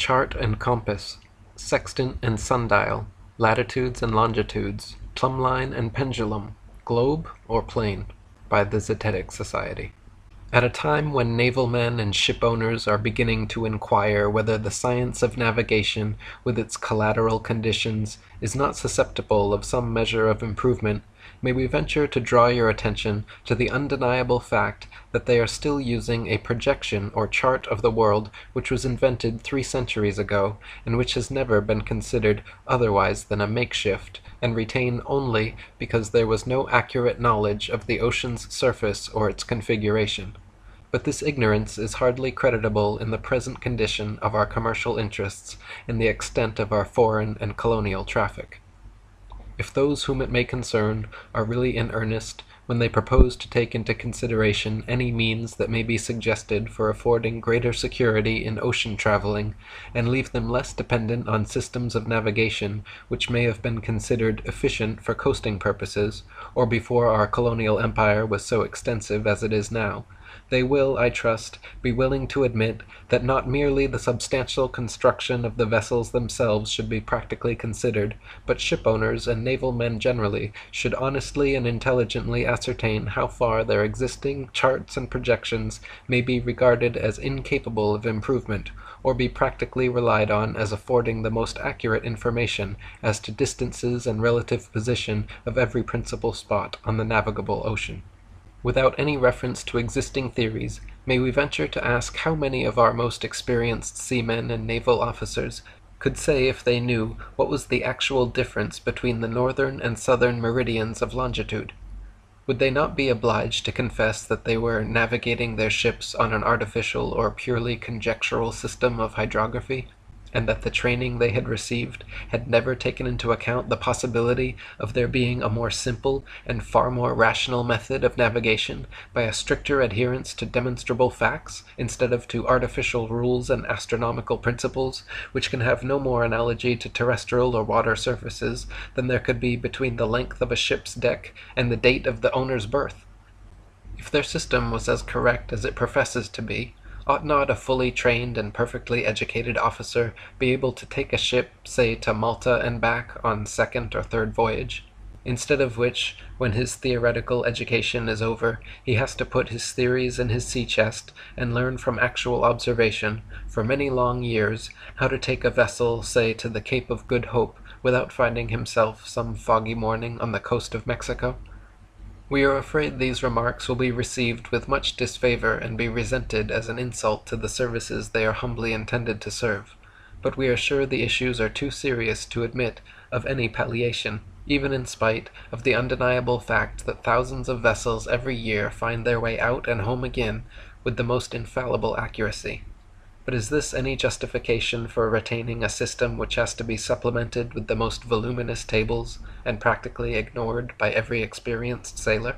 chart and compass, sextant and sundial, latitudes and longitudes, plumb line and pendulum, globe or plane, by the Zetetic Society. At a time when naval men and ship owners are beginning to inquire whether the science of navigation, with its collateral conditions, is not susceptible of some measure of improvement, may we venture to draw your attention to the undeniable fact that they are still using a projection or chart of the world which was invented 3 centuries ago, and which has never been considered otherwise than a makeshift, and retained only because there was no accurate knowledge of the ocean's surface or its configuration. But this ignorance is hardly creditable in the present condition of our commercial interests and the extent of our foreign and colonial traffic. If those whom it may concern are really in earnest when they propose to take into consideration any means that may be suggested for affording greater security in ocean traveling, and leave them less dependent on systems of navigation which may have been considered efficient for coasting purposes, or before our colonial empire was so extensive as it is now, they will, I trust, be willing to admit that not merely the substantial construction of the vessels themselves should be practically considered, but shipowners and naval men generally should honestly and intelligently ascertain how far their existing charts and projections may be regarded as incapable of improvement, or be practically relied on as affording the most accurate information as to distances and relative position of every principal spot on the navigable ocean. Without any reference to existing theories, may we venture to ask how many of our most experienced seamen and naval officers could say if they knew what was the actual difference between the northern and southern meridians of longitude? Would they not be obliged to confess that they were navigating their ships on an artificial or purely conjectural system of hydrography, and that the training they had received had never taken into account the possibility of there being a more simple and far more rational method of navigation by a stricter adherence to demonstrable facts instead of to artificial rules and astronomical principles, which can have no more analogy to terrestrial or water surfaces than there could be between the length of a ship's deck and the date of the owner's birth? If their system was as correct as it professes to be, ought not a fully trained and perfectly educated officer be able to take a ship, say to Malta and back, on 2nd or 3rd voyage? Instead of which, when his theoretical education is over, he has to put his theories in his sea-chest and learn from actual observation, for many long years, how to take a vessel, say to the Cape of Good Hope, without finding himself some foggy morning on the coast of Mexico? We are afraid these remarks will be received with much disfavor and be resented as an insult to the services they are humbly intended to serve, but we are sure the issues are too serious to admit of any palliation, even in spite of the undeniable fact that thousands of vessels every year find their way out and home again with the most infallible accuracy. But is this any justification for retaining a system which has to be supplemented with the most voluminous tables, and practically ignored by every experienced sailor?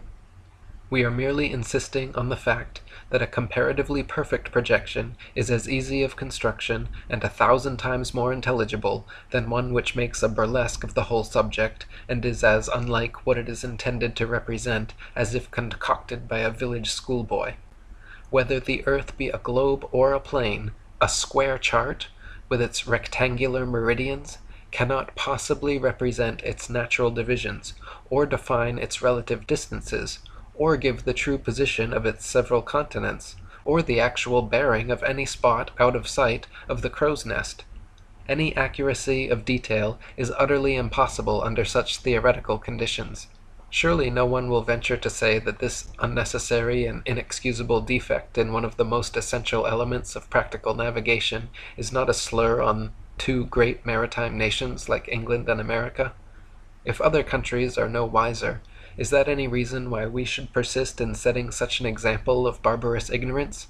We are merely insisting on the fact that a comparatively perfect projection is as easy of construction and 1,000 times more intelligible than one which makes a burlesque of the whole subject, and is as unlike what it is intended to represent as if concocted by a village schoolboy. Whether the earth be a globe or a plane, a square chart, with its rectangular meridians, cannot possibly represent its natural divisions, or define its relative distances, or give the true position of its several continents, or the actual bearing of any spot out of sight of the crow's nest. Any accuracy of detail is utterly impossible under such theoretical conditions. Surely no one will venture to say that this unnecessary and inexcusable defect in one of the most essential elements of practical navigation is not a slur on 2 great maritime nations like England and America. If other countries are no wiser, is that any reason why we should persist in setting such an example of barbarous ignorance?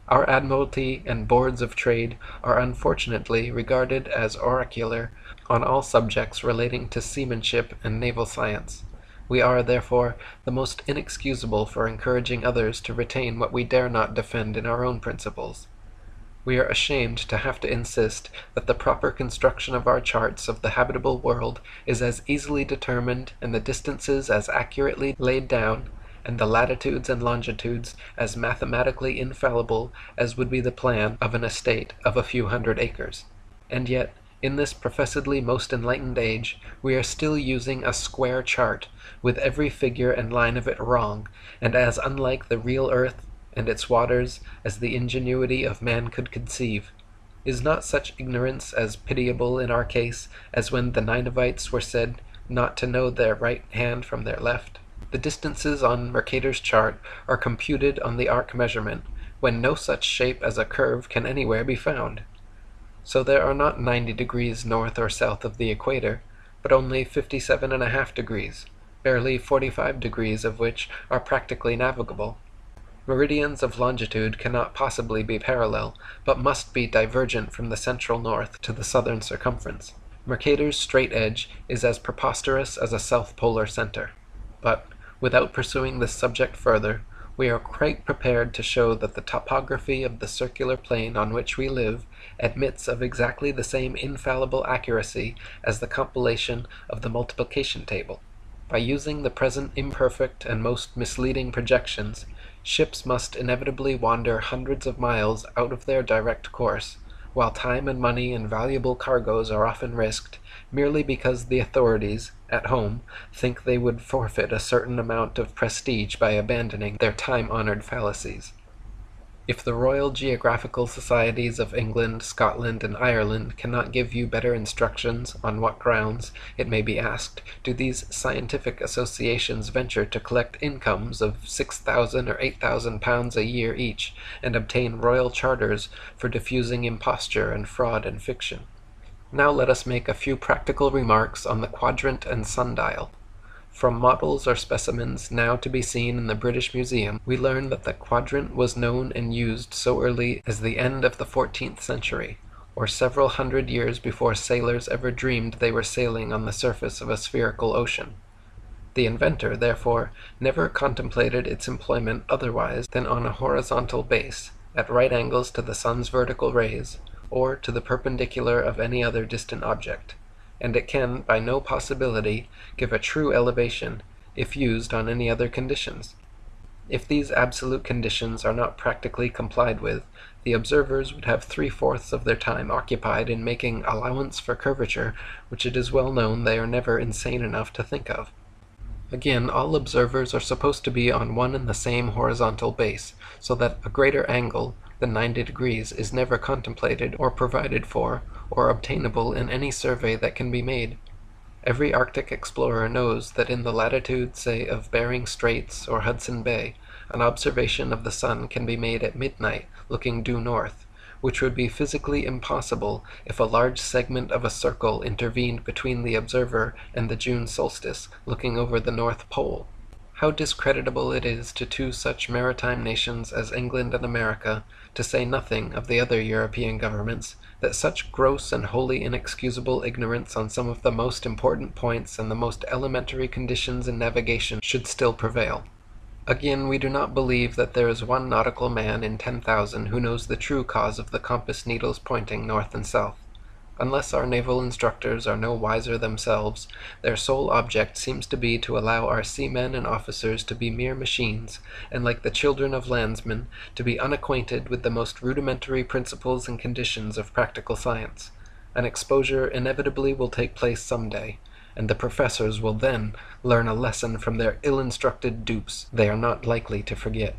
Our Admiralty and Boards of Trade are unfortunately regarded as oracular on all subjects relating to seamanship and naval science. We are, therefore, the most inexcusable for encouraging others to retain what we dare not defend in our own principles. We are ashamed to have to insist that the proper construction of our charts of the habitable world is as easily determined, and the distances as accurately laid down, and the latitudes and longitudes as mathematically infallible as would be the plan of an estate of a few hundred acres. And yet, in this professedly most enlightened age, we are still using a square chart, with every figure and line of it wrong, and as unlike the real earth and its waters as the ingenuity of man could conceive. Is not such ignorance as pitiable in our case as when the Ninevites were said not to know their right hand from their left? The distances on Mercator's chart are computed on the arc measurement, when no such shape as a curve can anywhere be found. So there are not 90 degrees north or south of the equator, but only 57½ degrees, barely 45 degrees of which are practically navigable. Meridians of longitude cannot possibly be parallel, but must be divergent from the central north to the southern circumference. Mercator's straight edge is as preposterous as a south polar center. But, without pursuing this subject further, we are quite prepared to show that the topography of the circular plane on which we live admits of exactly the same infallible accuracy as the compilation of the multiplication table. By using the present imperfect and most misleading projections, ships must inevitably wander hundreds of miles out of their direct course, while time and money and valuable cargoes are often risked, merely because the authorities, at home, think they would forfeit a certain amount of prestige by abandoning their time-honored fallacies. If the Royal Geographical Societies of England, Scotland, and Ireland cannot give you better instructions, on what grounds, it may be asked, do these scientific associations venture to collect incomes of 6,000 or 8,000 pounds a year each, and obtain royal charters for diffusing imposture and fraud and fiction? Now let us make a few practical remarks on the quadrant and sundial. From models or specimens now to be seen in the British Museum, we learn that the quadrant was known and used so early as the end of the 14th century, or several hundred years before sailors ever dreamed they were sailing on the surface of a spherical ocean. The inventor, therefore, never contemplated its employment otherwise than on a horizontal base, at right angles to the sun's vertical rays, or to the perpendicular of any other distant object, and it can, by no possibility, give a true elevation, if used on any other conditions. If these absolute conditions are not practically complied with, the observers would have 3/4 of their time occupied in making allowance for curvature, which it is well known they are never insane enough to think of. Again, all observers are supposed to be on one and the same horizontal base, so that a greater angle than 90 degrees is never contemplated or provided for, or obtainable in any survey that can be made. Every Arctic explorer knows that in the latitude, say, of Bering Straits or Hudson Bay, an observation of the sun can be made at midnight looking due north, which would be physically impossible if a large segment of a circle intervened between the observer and the June solstice looking over the North Pole. How discreditable it is to two such maritime nations as England and America, to say nothing of the other European governments, that such gross and wholly inexcusable ignorance on some of the most important points and the most elementary conditions in navigation should still prevail. Again, we do not believe that there is one nautical man in 10,000 who knows the true cause of the compass needle's pointing north and south. Unless our naval instructors are no wiser themselves, their sole object seems to be to allow our seamen and officers to be mere machines, and like the children of landsmen, to be unacquainted with the most rudimentary principles and conditions of practical science. An exposure inevitably will take place some day, and the professors will then learn a lesson from their ill-instructed dupes they are not likely to forget.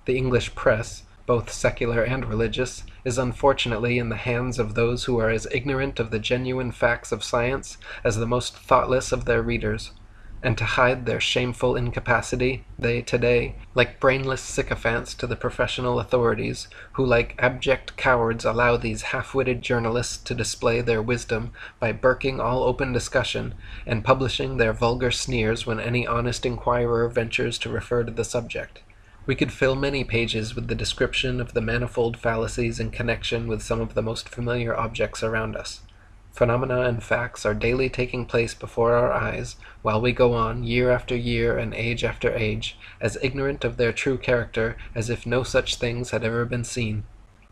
The English press, both secular and religious, is unfortunately in the hands of those who are as ignorant of the genuine facts of science as the most thoughtless of their readers, and to hide their shameful incapacity, they today, like brainless sycophants to the professional authorities, who like abject cowards allow these half-witted journalists to display their wisdom by burking all open discussion, and publishing their vulgar sneers when any honest inquirer ventures to refer to the subject. We could fill many pages with the description of the manifold fallacies in connection with some of the most familiar objects around us. Phenomena and facts are daily taking place before our eyes, while we go on, year after year and age after age, as ignorant of their true character as if no such things had ever been seen.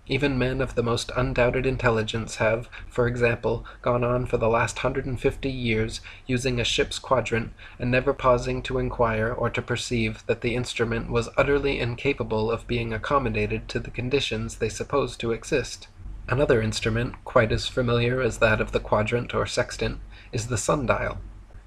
Even men of the most undoubted intelligence have, for example, gone on for the last 150 years using a ship's quadrant, and never pausing to inquire or to perceive that the instrument was utterly incapable of being accommodated to the conditions they supposed to exist. Another instrument, quite as familiar as that of the quadrant or sextant, is the sundial.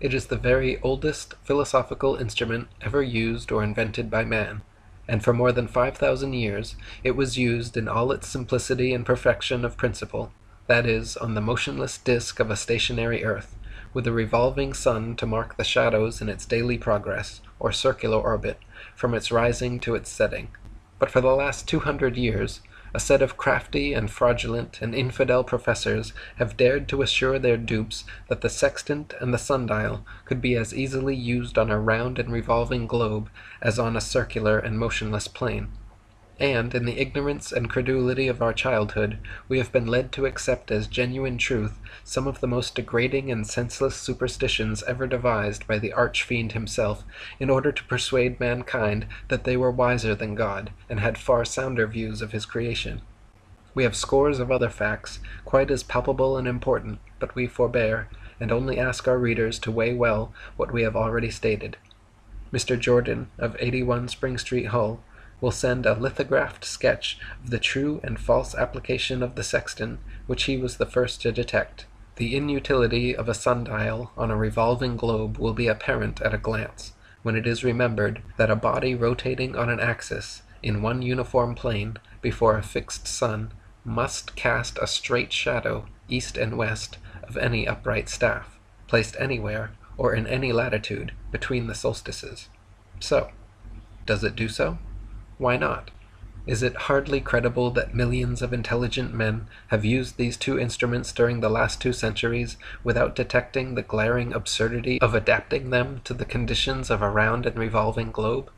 It is the very oldest philosophical instrument ever used or invented by man, and for more than 5,000 years it was used in all its simplicity and perfection of principle, that is, on the motionless disk of a stationary earth, with a revolving sun to mark the shadows in its daily progress, or circular orbit, from its rising to its setting. But for the last 200 years, a set of crafty and fraudulent and infidel professors have dared to assure their dupes that the sextant and the sundial could be as easily used on a round and revolving globe as on a circular and motionless plane. And, in the ignorance and credulity of our childhood, we have been led to accept as genuine truth some of the most degrading and senseless superstitions ever devised by the arch-fiend himself, in order to persuade mankind that they were wiser than God, and had far sounder views of his creation. We have scores of other facts, quite as palpable and important, but we forbear, and only ask our readers to weigh well what we have already stated. Mr. Jordan, of 81 Spring Street, Hull, will send a lithographed sketch of the true and false application of the sextant, which he was the first to detect. The inutility of a sundial on a revolving globe will be apparent at a glance, when it is remembered that a body rotating on an axis, in one uniform plane, before a fixed sun, must cast a straight shadow, east and west, of any upright staff, placed anywhere, or in any latitude, between the solstices. So, does it do so? Why not? Is it hardly credible that millions of intelligent men have used these two instruments during the last 2 centuries without detecting the glaring absurdity of adapting them to the conditions of a round and revolving globe?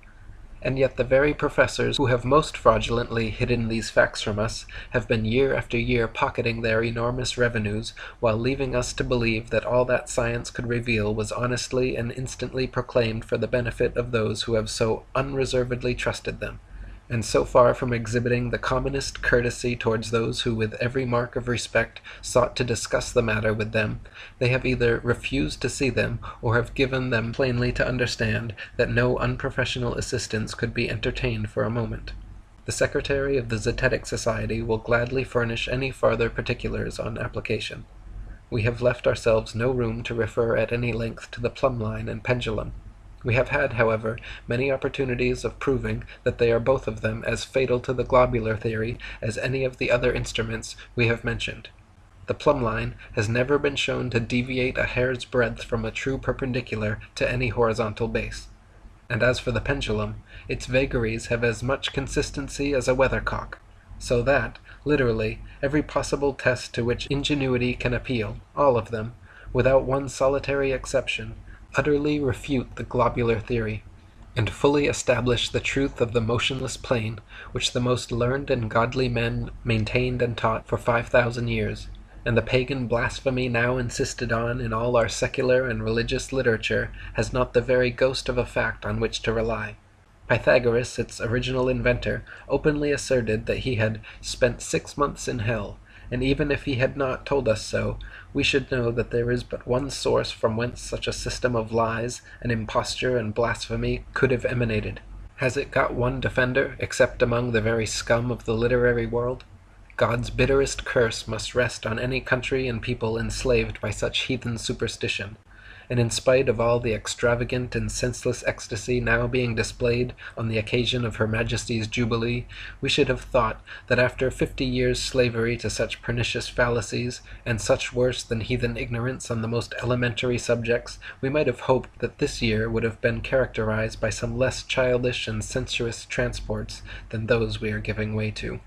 And yet the very professors who have most fraudulently hidden these facts from us have been year after year pocketing their enormous revenues, while leaving us to believe that all that science could reveal was honestly and instantly proclaimed for the benefit of those who have so unreservedly trusted them. And so far from exhibiting the commonest courtesy towards those who with every mark of respect sought to discuss the matter with them, they have either refused to see them, or have given them plainly to understand that no unprofessional assistance could be entertained for a moment. The Secretary of the Zetetic Society will gladly furnish any farther particulars on application. We have left ourselves no room to refer at any length to the plumb line and pendulum. We have had, however, many opportunities of proving that they are both of them as fatal to the globular theory as any of the other instruments we have mentioned. The plumb line has never been shown to deviate a hair's breadth from a true perpendicular to any horizontal base. And as for the pendulum, its vagaries have as much consistency as a weathercock, so that, literally, every possible test to which ingenuity can appeal, all of them, without one solitary exception, utterly refute the globular theory, and fully establish the truth of the motionless plane, which the most learned and godly men maintained and taught for 5,000 years, and the pagan blasphemy now insisted on in all our secular and religious literature has not the very ghost of a fact on which to rely. Pythagoras, its original inventor, openly asserted that he had spent 6 months in hell, and even if he had not told us so, we should know that there is but one source from whence such a system of lies and imposture and blasphemy could have emanated. Has it got one defender, except among the very scum of the literary world? God's bitterest curse must rest on any country and people enslaved by such heathen superstition. And in spite of all the extravagant and senseless ecstasy now being displayed on the occasion of Her Majesty's Jubilee, we should have thought that after 50 years' slavery to such pernicious fallacies, and such worse than heathen ignorance on the most elementary subjects, we might have hoped that this year would have been characterized by some less childish and sensuous transports than those we are giving way to.